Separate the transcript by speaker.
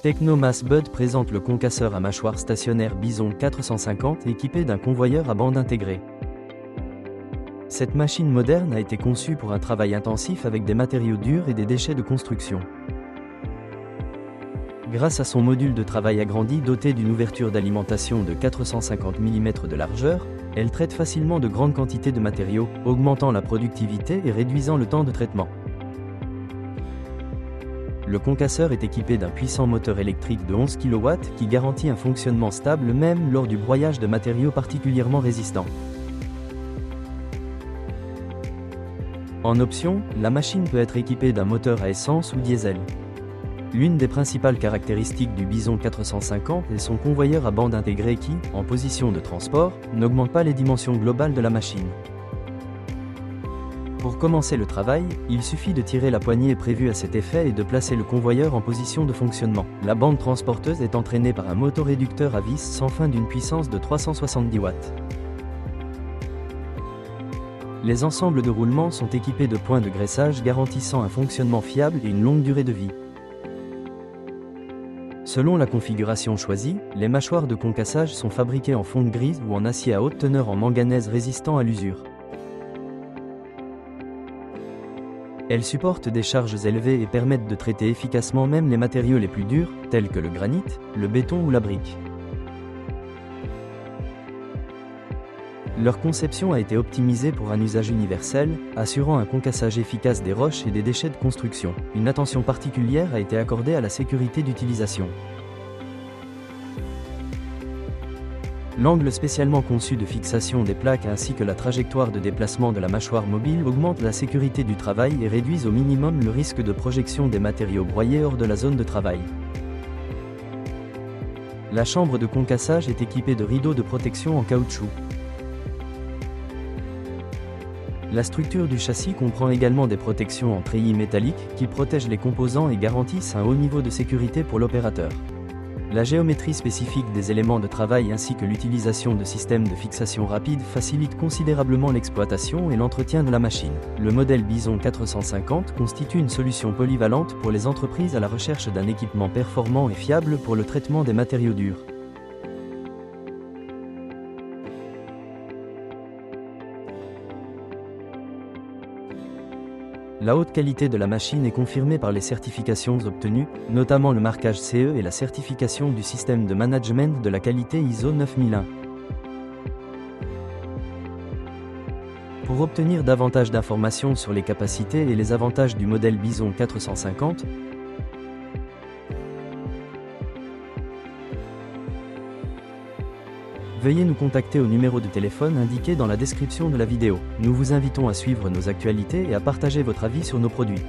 Speaker 1: Technomass Bud présente le concasseur à mâchoire stationnaire Bison 450 équipé d'un convoyeur à bande intégrée. Cette machine moderne a été conçue pour un travail intensif avec des matériaux durs et des déchets de construction. Grâce à son module de travail agrandi doté d'une ouverture d'alimentation de 450 mm de largeur, elle traite facilement de grandes quantités de matériaux, augmentant la productivité et réduisant le temps de traitement. Le concasseur est équipé d'un puissant moteur électrique de 11 kW qui garantit un fonctionnement stable même lors du broyage de matériaux particulièrement résistants. En option, la machine peut être équipée d'un moteur à essence ou diesel. L'une des principales caractéristiques du Bison 450 est son convoyeur à bande intégrée qui, en position de transport, n'augmente pas les dimensions globales de la machine. Pour commencer le travail, il suffit de tirer la poignée prévue à cet effet et de placer le convoyeur en position de fonctionnement. La bande transporteuse est entraînée par un motoréducteur à vis sans fin d'une puissance de 370 watts. Les ensembles de roulement sont équipés de points de graissage garantissant un fonctionnement fiable et une longue durée de vie. Selon la configuration choisie, les mâchoires de concassage sont fabriquées en fonte grise ou en acier à haute teneur en manganèse résistant à l'usure. Elles supportent des charges élevées et permettent de traiter efficacement même les matériaux les plus durs, tels que le granit, le béton ou la brique. Leur conception a été optimisée pour un usage universel, assurant un concassage efficace des roches et des déchets de construction. Une attention particulière a été accordée à la sécurité d'utilisation. L'angle spécialement conçu de fixation des plaques ainsi que la trajectoire de déplacement de la mâchoire mobile augmentent la sécurité du travail et réduisent au minimum le risque de projection des matériaux broyés hors de la zone de travail. La chambre de concassage est équipée de rideaux de protection en caoutchouc. La structure du châssis comprend également des protections en treillis métalliques qui protègent les composants et garantissent un haut niveau de sécurité pour l'opérateur. La géométrie spécifique des éléments de travail ainsi que l'utilisation de systèmes de fixation rapide facilitent considérablement l'exploitation et l'entretien de la machine. Le modèle Bison 450 constitue une solution polyvalente pour les entreprises à la recherche d'un équipement performant et fiable pour le traitement des matériaux durs. La haute qualité de la machine est confirmée par les certifications obtenues, notamment le marquage CE et la certification du système de management de la qualité ISO 9001. Pour obtenir davantage d'informations sur les capacités et les avantages du modèle Bison 450, veuillez nous contacter au numéro de téléphone indiqué dans la description de la vidéo. Nous vous invitons à suivre nos actualités et à partager votre avis sur nos produits.